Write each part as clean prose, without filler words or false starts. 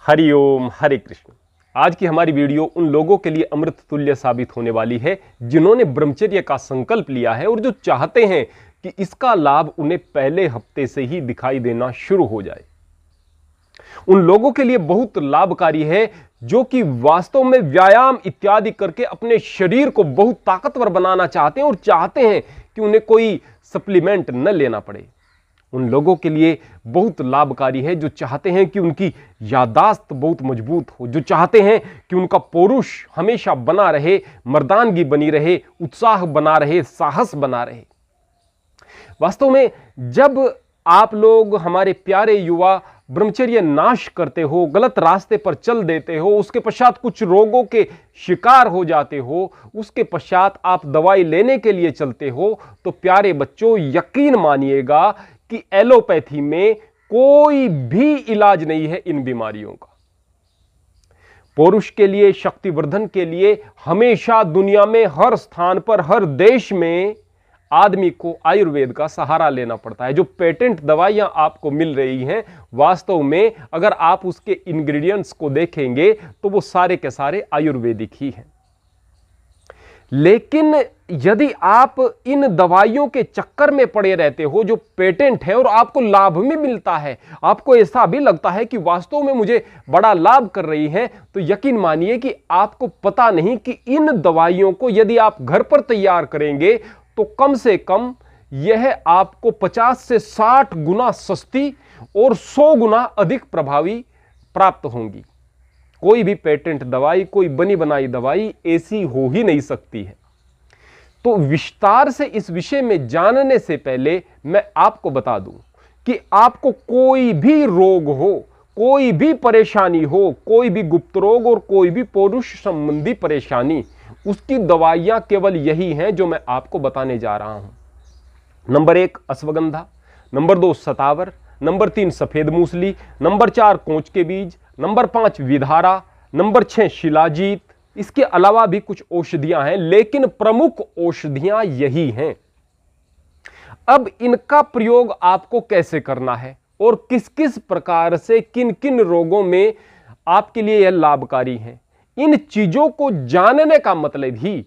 हरिओम हरे कृष्ण। आज की हमारी वीडियो उन लोगों के लिए अमृत तुल्य साबित होने वाली है जिन्होंने ब्रह्मचर्य का संकल्प लिया है और जो चाहते हैं कि इसका लाभ उन्हें पहले हफ्ते से ही दिखाई देना शुरू हो जाए। उन लोगों के लिए बहुत लाभकारी है जो कि वास्तव में व्यायाम इत्यादि करके अपने शरीर को बहुत ताकतवर बनाना चाहते हैं और चाहते हैं कि उन्हें कोई सप्लीमेंट न लेना पड़े। उन लोगों के लिए बहुत लाभकारी है जो चाहते हैं कि उनकी याददाश्त बहुत मजबूत हो, जो चाहते हैं कि उनका पौरुष हमेशा बना रहे, मर्दानगी बनी रहे, उत्साह बना रहे, साहस बना रहे। वास्तव में जब आप लोग हमारे प्यारे युवा ब्रह्मचर्य नाश करते हो, गलत रास्ते पर चल देते हो, उसके पश्चात कुछ रोगों के शिकार हो जाते हो, उसके पश्चात आप दवाई लेने के लिए चलते हो, तो प्यारे बच्चों यकीन मानिएगा कि एलोपैथी में कोई भी इलाज नहीं है इन बीमारियों का। पुरुष के लिए, शक्तिवर्धन के लिए हमेशा दुनिया में हर स्थान पर, हर देश में आदमी को आयुर्वेद का सहारा लेना पड़ता है। जो पेटेंट दवाइयां आपको मिल रही हैं, वास्तव में अगर आप उसके इंग्रेडिएंट्स को देखेंगे तो वो सारे के सारे आयुर्वेदिक ही हैं। लेकिन यदि आप इन दवाइयों के चक्कर में पड़े रहते हो जो पेटेंट है और आपको लाभ भी मिलता है, आपको ऐसा भी लगता है कि वास्तव में मुझे बड़ा लाभ कर रही है, तो यकीन मानिए कि आपको पता नहीं कि इन दवाइयों को यदि आप घर पर तैयार करेंगे तो कम से कम यह आपको 50 से 60 गुना सस्ती और 100 गुना अधिक प्रभावी प्राप्त होंगी। कोई भी पेटेंट दवाई, कोई बनी बनाई दवाई ऐसी हो ही नहीं सकती है। तो विस्तार से इस विषय में जानने से पहले मैं आपको बता दूं कि आपको कोई भी रोग हो, कोई भी परेशानी हो, कोई भी गुप्त रोग और कोई भी पुरुष संबंधी परेशानी, उसकी दवाइयां केवल यही हैं जो मैं आपको बताने जा रहा हूं। नंबर 1 अश्वगंधा, नंबर 2 शतावर, नंबर 3 सफेद मूसली, नंबर 4 कोंच के बीज, नंबर 5 विधारा, नंबर 6 शिलाजीत। इसके अलावा भी कुछ औषधियां हैं, लेकिन प्रमुख औषधियां यही हैं। अब इनका प्रयोग आपको कैसे करना है और किस किस प्रकार से किन किन रोगों में आपके लिए यह लाभकारी है, इन चीजों को जानने का मतलब ही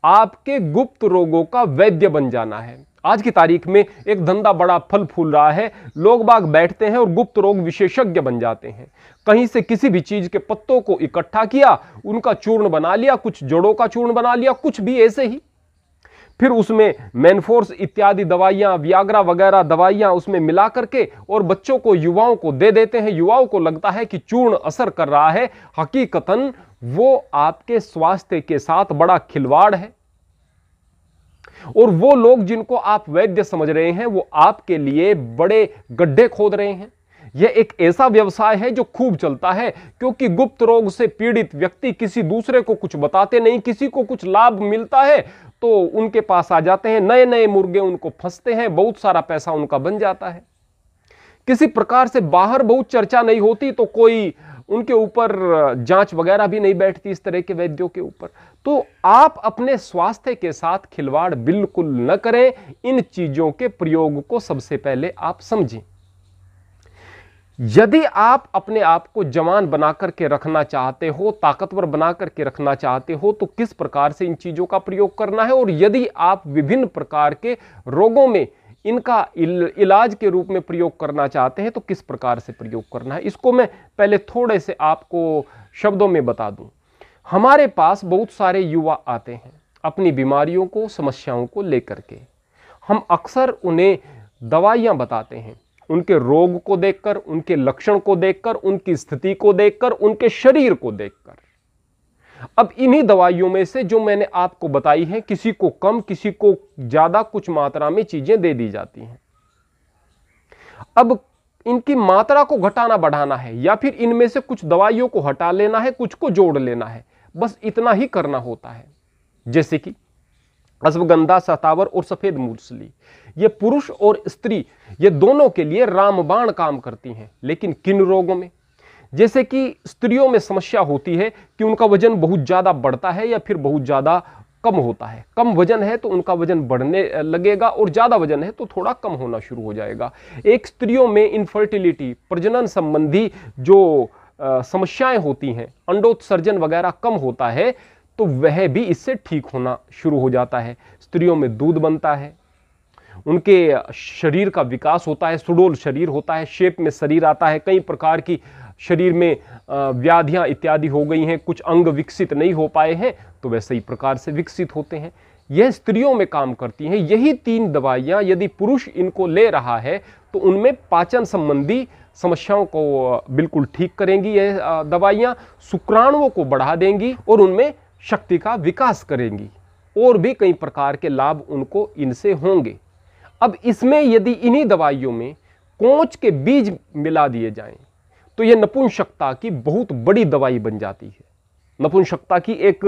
आपके गुप्त रोगों का वैद्य बन जाना है। आज की तारीख में एक धंधा बड़ा फल फूल रहा है। लोग बाग बैठते हैं और गुप्त रोग विशेषज्ञ बन जाते हैं। कहीं से किसी भी चीज के पत्तों को इकट्ठा किया, उनका चूर्ण बना लिया, कुछ जड़ों का चूर्ण बना लिया, कुछ भी ऐसे ही, फिर उसमें मेनफोर्स इत्यादि दवाइयां, वियाग्रा वगैरह दवाइयां उसमें मिला करके और बच्चों को, युवाओं को दे देते हैं। युवाओं को लगता है कि चूर्ण असर कर रहा है, हकीकतन वो आपके स्वास्थ्य के साथ बड़ा खिलवाड़ है। और वो लोग जिनको आप वैद्य समझ रहे हैं, वो आपके लिए बड़े गड्ढे खोद रहे हैं। यह एक ऐसा व्यवसाय है जो खूब चलता है, क्योंकि गुप्त रोग से पीड़ित व्यक्ति किसी दूसरे को कुछ बताते नहीं, किसी को कुछ लाभ मिलता है तो उनके पास आ जाते हैं, नए नए मुर्गे उनको फंसते हैं, बहुत सारा पैसा उनका बन जाता है। किसी प्रकार से बाहर बहुत चर्चा नहीं होती तो कोई उनके ऊपर जांच वगैरह भी नहीं बैठती इस तरह के वैद्यों के ऊपर। तो आप अपने स्वास्थ्य के साथ खिलवाड़ बिल्कुल न करें। इन चीजों के प्रयोग को सबसे पहले आप समझें। यदि आप अपने आप को जवान बना करके रखना चाहते हो, ताकतवर बना करके रखना चाहते हो, तो किस प्रकार से इन चीजों का प्रयोग करना है, और यदि आप विभिन्न प्रकार के रोगों में इनका इलाज के रूप में प्रयोग करना चाहते हैं तो किस प्रकार से प्रयोग करना है, इसको मैं पहले थोड़े से आपको शब्दों में बता दूं। हमारे पास बहुत सारे युवा आते हैं अपनी बीमारियों को, समस्याओं को लेकर के। हम अक्सर उन्हें दवाइयां बताते हैं, उनके रोग को देखकर, उनके लक्षण को देखकर, उनकी स्थिति को देखकर, उनके शरीर को देखकर। अब इन्हीं दवाइयों में से जो मैंने आपको बताई है, किसी को कम, किसी को ज्यादा, कुछ मात्रा में चीजें दे दी जाती हैं। अब इनकी मात्रा को घटाना बढ़ाना है, या फिर इनमें से कुछ दवाइयों को हटा लेना है, कुछ को जोड़ लेना है, बस इतना ही करना होता है। जैसे कि अश्वगंधा, शतावर और सफेद मूसली, ये पुरुष और स्त्री, ये दोनों के लिए रामबाण काम करती हैं। लेकिन किन रोगों में? जैसे कि स्त्रियों में समस्या होती है कि उनका वजन बहुत ज्यादा बढ़ता है या फिर बहुत ज्यादा कम होता है। कम वजन है तो उनका वजन बढ़ने लगेगा और ज्यादा वजन है तो थोड़ा कम होना शुरू हो जाएगा। एक स्त्रियों में इनफर्टिलिटी, प्रजनन संबंधी जो समस्याएं होती हैं, अंडोत्सर्जन वगैरह कम होता है, तो वह भी इससे ठीक होना शुरू हो जाता है। स्त्रियों में दूध बनता है, उनके शरीर का विकास होता है, सुडौल शरीर होता है, शेप में शरीर आता है। कई प्रकार की शरीर में व्याधियां इत्यादि हो गई हैं, कुछ अंग विकसित नहीं हो पाए हैं, तो वह सही प्रकार से विकसित होते हैं। यह स्त्रियों में काम करती हैं। यही 3 दवाइयां यदि पुरुष इनको ले रहा है तो उनमें पाचन संबंधी समस्याओं को बिल्कुल ठीक करेंगी। यह दवाइयां शुक्राणुओं को बढ़ा देंगी और उनमें शक्ति का विकास करेंगी। और भी कई प्रकार के लाभ उनको इनसे होंगे। अब इसमें यदि इन्हीं दवाइयों में कोंच के बीज मिला दिए जाएं तो यह नपुंसकता की बहुत बड़ी दवाई बन जाती है, नपुंसकता की एक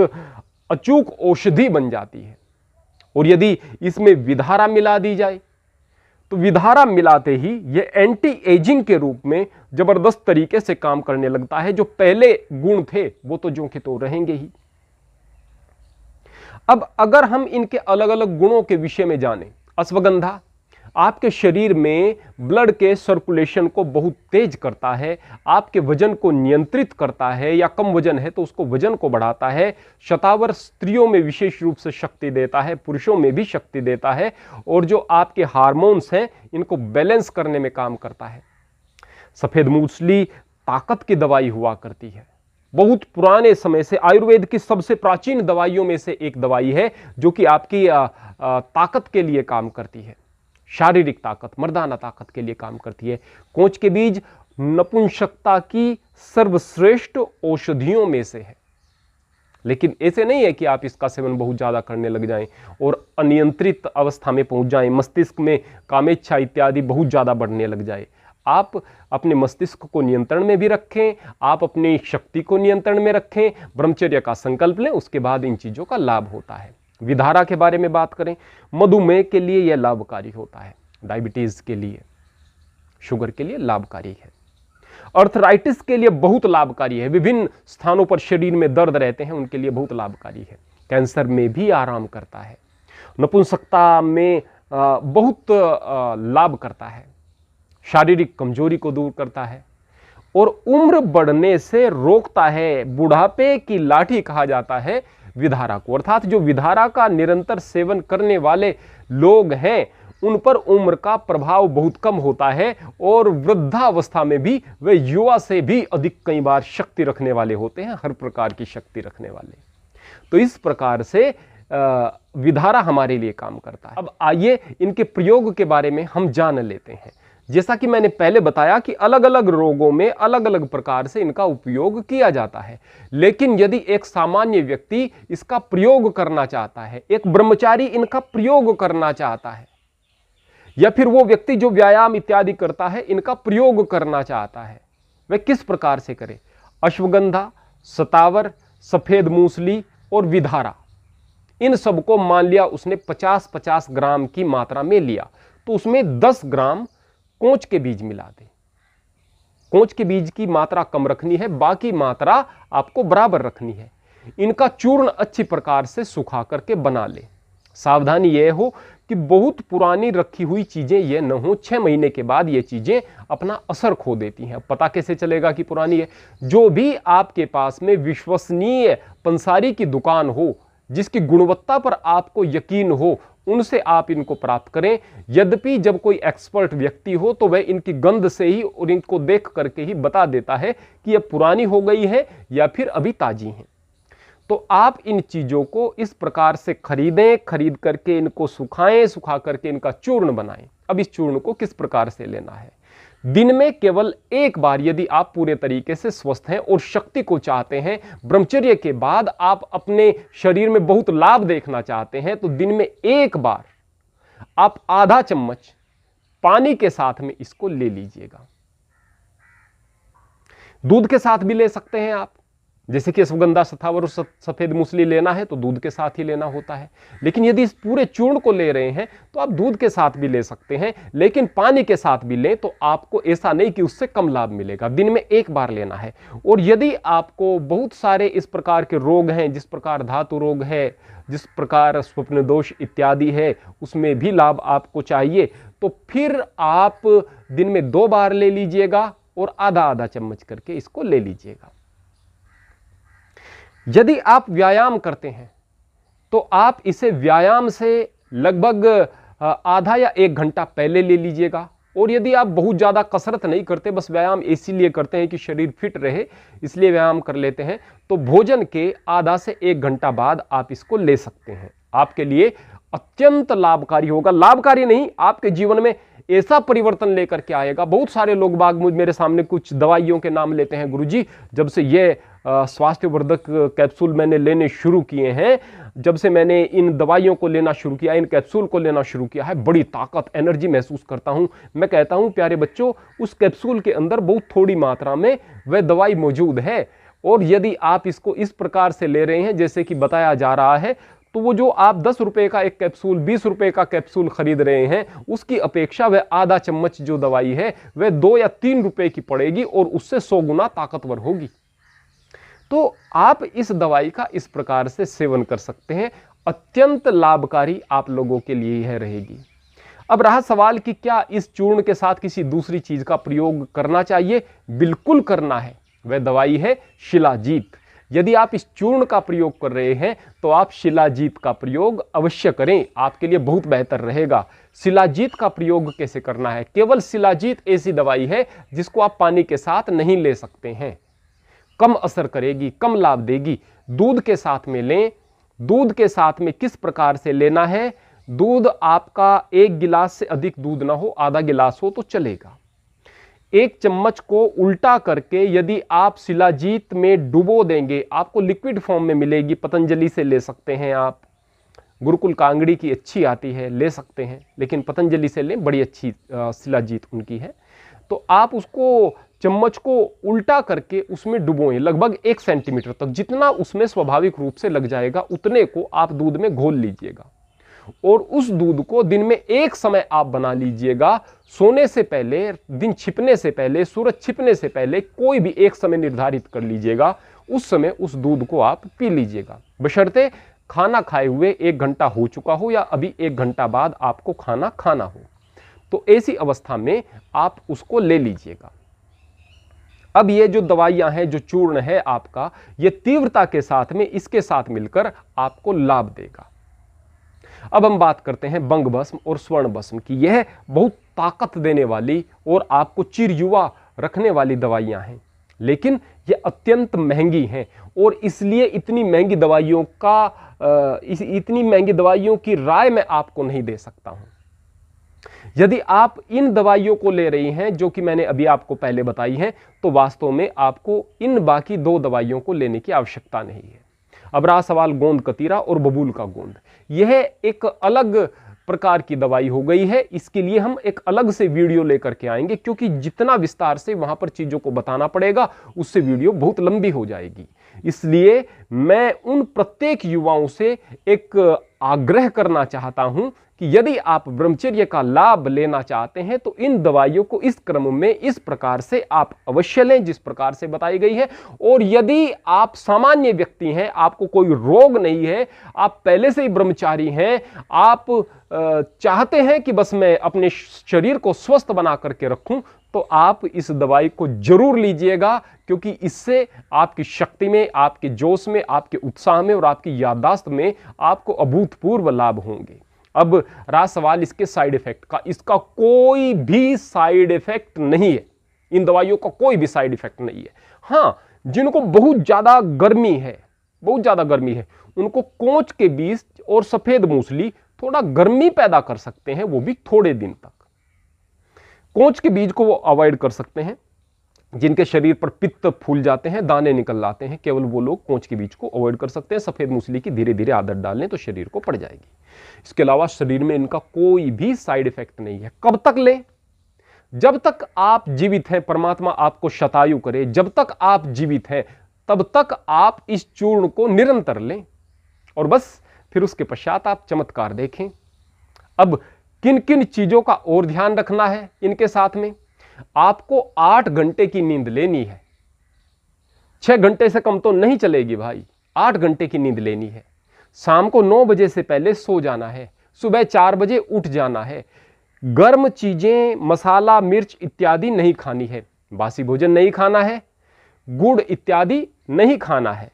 अचूक औषधि बन जाती है। और यदि इसमें विधारा मिला दी जाए तो विधारा मिलाते ही यह एंटी एजिंग के रूप में जबरदस्त तरीके से काम करने लगता है। जो पहले गुण थे वो तो जो के तो रहेंगे ही। अब अगर हम इनके अलग अलग गुणों के विषय में जानें, अश्वगंधा आपके शरीर में ब्लड के सर्कुलेशन को बहुत तेज करता है, आपके वजन को नियंत्रित करता है, या कम वजन है तो उसको वजन को बढ़ाता है। शतावर स्त्रियों में विशेष रूप से शक्ति देता है, पुरुषों में भी शक्ति देता है, और जो आपके हार्मोन्स हैं इनको बैलेंस करने में काम करता है। सफेद मूसली ताकत की दवाई हुआ करती है। बहुत पुराने समय से आयुर्वेद की सबसे प्राचीन दवाइयों में से एक दवाई है जो कि आपकी ताकत के लिए काम करती है, शारीरिक ताकत, मर्दाना ताकत के लिए काम करती है। कोंच के बीज नपुंसकता की सर्वश्रेष्ठ औषधियों में से है। लेकिन ऐसे नहीं है कि आप इसका सेवन बहुत ज्यादा करने लग जाएं और अनियंत्रित अवस्था में पहुंच जाएं, मस्तिष्क में कामेच्छा इत्यादि बहुत ज्यादा बढ़ने लग जाए। आप अपने मस्तिष्क को नियंत्रण में भी रखें, आप अपनी शक्ति को नियंत्रण में रखें, ब्रह्मचर्य का संकल्प लें, उसके बाद इन चीजों का लाभ होता है। विधारा के बारे में बात करें, मधुमेह के लिए यह लाभकारी होता है, डायबिटीज के लिए, शुगर के लिए लाभकारी है, अर्थराइटिस के लिए बहुत लाभकारी है, विभिन्न स्थानों पर शरीर में दर्द रहते हैं उनके लिए बहुत लाभकारी है, कैंसर में भी आराम करता है, नपुंसकता में बहुत लाभ करता है, शारीरिक कमजोरी को दूर करता है और उम्र बढ़ने से रोकता है। बुढ़ापे की लाठी कहा जाता है विधारा को, अर्थात जो विधारा का निरंतर सेवन करने वाले लोग हैं उन पर उम्र का प्रभाव बहुत कम होता है और वृद्धावस्था में भी वे युवा से भी अधिक कई बार शक्ति रखने वाले होते हैं, हर प्रकार की शक्ति रखने वाले। तो इस प्रकार से विधारा हमारे लिए काम करता है। अब आइए इनके प्रयोग के बारे में हम जान लेते हैं। जैसा कि मैंने पहले बताया कि अलग अलग रोगों में अलग अलग प्रकार से इनका उपयोग किया जाता है, लेकिन यदि एक सामान्य व्यक्ति इसका प्रयोग करना चाहता है, एक ब्रह्मचारी इनका प्रयोग करना चाहता है, या फिर वो व्यक्ति जो व्यायाम इत्यादि करता है इनका प्रयोग करना चाहता है, वह किस प्रकार से करे? अश्वगंधा, शतावर, सफेद मूसली और विधारा, इन सबको मान लिया उसने 50-50 ग्राम की मात्रा में लिया, तो उसमें 10 ग्राम कोंच के बीज मिला दे। कोंच के बीज की मात्रा कम रखनी है, बाकी मात्रा आपको बराबर रखनी है। इनका चूर्ण अच्छी प्रकार से सुखा करके बना ले। सावधानी यह हो कि बहुत पुरानी रखी हुई चीजें ये न हो, 6 महीने के बाद ये चीजें अपना असर खो देती हैं। पता कैसे चलेगा कि पुरानी है? जो भी आपके पास में विश्वसनीय पंसारी की दुकान हो, जिसकी गुणवत्ता पर आपको यकीन हो, उनसे आप इनको प्राप्त करें। यद्यपि जब कोई एक्सपर्ट व्यक्ति हो तो वह इनकी गंध से ही और इनको देख करके ही बता देता है कि यह पुरानी हो गई है या फिर अभी ताजी हैं। तो आप इन चीजों को इस प्रकार से खरीदें, खरीद करके इनको सुखाएं, सुखा करके इनका चूर्ण बनाएं। अब इस चूर्ण को किस प्रकार से लेना है? दिन में केवल एक बार, यदि आप पूरे तरीके से स्वस्थ हैं और शक्ति को चाहते हैं, ब्रह्मचर्य के बाद आप अपने शरीर में बहुत लाभ देखना चाहते हैं, तो दिन में एक बार आप आधा चम्मच पानी के साथ में इसको ले लीजिएगा। दूध के साथ भी ले सकते हैं आप, जैसे कि अश्वगंधा, शतावर और सफेद मूसली लेना है तो दूध के साथ ही लेना होता है। लेकिन यदि इस पूरे चूर्ण को ले रहे हैं तो आप दूध के साथ भी ले सकते हैं, लेकिन पानी के साथ भी लें तो आपको ऐसा नहीं कि उससे कम लाभ मिलेगा। दिन में एक बार लेना है। और यदि आपको बहुत सारे इस प्रकार के रोग हैं, जिस प्रकार धातु रोग है, जिस प्रकार स्वप्न दोष इत्यादि है, उसमें भी लाभ आपको चाहिए, तो फिर आप दिन में 2 बार ले लीजिएगा और आधा आधा चम्मच करके इसको ले लीजिएगा। यदि आप व्यायाम करते हैं तो आप इसे व्यायाम से लगभग आधा या 1 घंटा पहले ले लीजिएगा। और यदि आप बहुत ज़्यादा कसरत नहीं करते, बस व्यायाम इसीलिए करते हैं कि शरीर फिट रहे इसलिए व्यायाम कर लेते हैं, तो भोजन के आधा से 1 घंटा बाद आप इसको ले सकते हैं। आपके लिए अत्यंत लाभकारी होगा। लाभकारी नहीं, आपके जीवन में ऐसा परिवर्तन लेकर के आएगा। बहुत सारे लोग बाग मेरे सामने कुछ दवाइयों के नाम लेते हैं, गुरुजी जब से ये स्वास्थ्यवर्धक कैप्सूल मैंने लेने शुरू किए हैं, जब से मैंने इन दवाइयों को लेना शुरू किया, इन कैप्सूल को लेना शुरू किया है, बड़ी ताकत एनर्जी महसूस करता हूं। मैं कहता हूं प्यारे बच्चों, उस कैप्सूल के अंदर बहुत थोड़ी मात्रा में वह दवाई मौजूद है। और यदि आप इसको इस प्रकार से ले रहे हैं जैसे कि बताया जा रहा है, तो वो जो आप 10 रुपए का एक कैप्सूल, 20 रुपए का कैप्सूल खरीद रहे हैं, उसकी अपेक्षा वह आधा चम्मच जो दवाई है वह 2 या 3 रुपए की पड़ेगी और उससे 100 गुना ताकतवर होगी। तो आप इस दवाई का इस प्रकार से सेवन कर सकते हैं। अत्यंत लाभकारी आप लोगों के लिए यह रहेगी। अब रहा सवाल कि क्या इस चूर्ण के साथ किसी दूसरी चीज का प्रयोग करना चाहिए? बिल्कुल करना है। वह दवाई है शिलाजीत। यदि आप इस चूर्ण का प्रयोग कर रहे हैं तो आप शिलाजीत का प्रयोग अवश्य करें, आपके लिए बहुत बेहतर रहेगा। शिलाजीत का प्रयोग कैसे करना है? केवल शिलाजीत ऐसी दवाई है जिसको आप पानी के साथ नहीं ले सकते हैं, कम असर करेगी, कम लाभ देगी। दूध के साथ में लें। दूध के साथ में किस प्रकार से लेना है? दूध आपका 1 गिलास से अधिक दूध ना हो, आधा गिलास हो तो चलेगा। 1 चम्मच को उल्टा करके यदि आप शिलाजीत में डुबो देंगे, आपको लिक्विड फॉर्म में मिलेगी, पतंजलि से ले सकते हैं आप, गुरुकुल कांगड़ी की अच्छी आती है, ले सकते हैं, लेकिन पतंजलि से लें, बड़ी अच्छी शिलाजीत उनकी है। तो आप उसको चम्मच को उल्टा करके उसमें डुबोएं लगभग 1 सेंटीमीटर तक, जितना उसमें स्वाभाविक रूप से लग जाएगा उतने को आप दूध में घोल लीजिएगा। और उस दूध को दिन में एक समय आप बना लीजिएगा, सोने से पहले, दिन छिपने से पहले, सूरज छिपने से पहले कोई भी एक समय निर्धारित कर लीजिएगा, उस समय उस दूध को आप पी लीजिएगा, बशर्ते खाना खाए हुए 1 घंटा हो चुका हो या अभी 1 घंटा बाद आपको खाना खाना हो। तो ऐसी अवस्था में आप उसको ले लीजिएगा। अब ये जो दवाइयां हैं, जो चूर्ण है आपका, ये तीव्रता के साथ में इसके साथ मिलकर आपको लाभ देगा। अब हम बात करते हैं बंग भस्म और स्वर्ण भस्म की। यह बहुत ताकत देने वाली और आपको चिरयुवा रखने वाली दवाइयां हैं, लेकिन ये अत्यंत महंगी हैं और इसलिए इतनी महंगी दवाइयों की राय मैं आपको नहीं दे सकता हूं। यदि आप इन दवाइयों को ले रही हैं जो कि मैंने अभी आपको पहले बताई हैं, तो वास्तव में आपको इन बाकी 2 दवाइयों को लेने की आवश्यकता नहीं है। अब रहा सवाल गोंद कतीरा और बबूल का गोंद। यह एक अलग प्रकार की दवाई हो गई है, इसके लिए हम एक अलग से वीडियो लेकर के आएंगे, क्योंकि जितना विस्तार से वहां पर चीजों को बताना पड़ेगा उससे वीडियो बहुत लंबी हो जाएगी। इसलिए मैं उन प्रत्येक युवाओं से एक आग्रह करना चाहता हूं कि यदि आप ब्रह्मचर्य का लाभ लेना चाहते हैं तो इन दवाइयों को इस क्रम में इस प्रकार से आप अवश्य लें जिस प्रकार से बताई गई है। और यदि आप सामान्य व्यक्ति हैं, आपको कोई रोग नहीं है, आप पहले से ही ब्रह्मचारी हैं, आप चाहते हैं कि बस मैं अपने शरीर को स्वस्थ बना करके रखूं, तो आप इस दवाई को जरूर लीजिएगा, क्योंकि इससे आपकी शक्ति में, आपके जोश में, आपके उत्साह में और आपकी याददाश्त में आपको अभूतपूर्व लाभ होंगे। अब रहा सवाल इसके साइड इफेक्ट का। इसका कोई भी साइड इफेक्ट नहीं है, इन दवाइयों का कोई भी साइड इफेक्ट नहीं है। हाँ, जिनको बहुत ज्यादा गर्मी है, उनको कोंच के बीज और सफेद मूसली थोड़ा गर्मी पैदा कर सकते हैं, वो भी थोड़े दिन तक। कोंच के बीज को वो अवॉइड कर सकते हैं। जिनके शरीर पर पित्त फूल जाते हैं, दाने निकल आते हैं, केवल वो लोग कोंच के बीज को अवॉइड कर सकते हैं। सफेद मूसली की धीरे धीरे आदत डालें तो शरीर को पड़ जाएगी। इसके अलावा शरीर में इनका कोई भी साइड इफेक्ट नहीं है। कब तक लें? जब तक आप जीवित हैं, परमात्मा आपको शतायु करे, जब तक आप जीवित हैं तब तक आप इस चूर्ण को निरंतर लें और बस फिर उसके पश्चात आप चमत्कार देखें। अब किन किन चीजों का और ध्यान रखना है इनके साथ में? आपको 8 घंटे की नींद लेनी है। 6 घंटे से कम तो नहीं चलेगी भाई, 8 घंटे की नींद लेनी है। शाम को 9 बजे से पहले सो जाना है, सुबह 4 बजे उठ जाना है। गर्म चीजें, मसाला, मिर्च इत्यादि नहीं खानी है। बासी भोजन नहीं खाना है, गुड़ इत्यादि नहीं खाना है।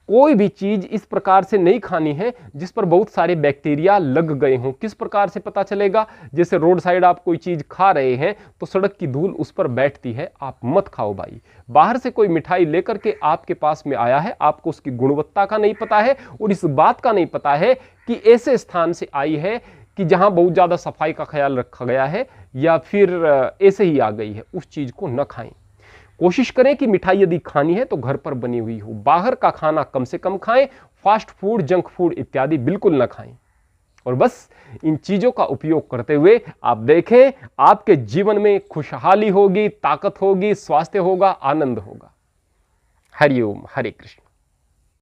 कोई भी चीज इस प्रकार से नहीं खानी है जिस पर बहुत सारे बैक्टीरिया लग गए हों। किस प्रकार से पता चलेगा? जैसे रोड साइड आप कोई चीज खा रहे हैं तो सड़क की धूल उस पर बैठती है, आप मत खाओ भाई। बाहर से कोई मिठाई लेकर के आपके पास में आया है, आपको उसकी गुणवत्ता का नहीं पता है और इस बात का नहीं पता है कि ऐसे स्थान से आई है कि जहां बहुत ज्यादा सफाई का ख्याल रखा गया है या फिर ऐसे ही आ गई है, उस चीज को न खाएं। कोशिश करें कि मिठाई यदि खानी है तो घर पर बनी हुई हो। बाहर का खाना कम से कम खाएं, फास्ट फूड, जंक फूड इत्यादि बिल्कुल न खाएं। और बस इन चीजों का उपयोग करते हुए आप देखें आपके जीवन में खुशहाली होगी, ताकत होगी, स्वास्थ्य होगा, आनंद होगा। हरिओम, हरे कृष्ण।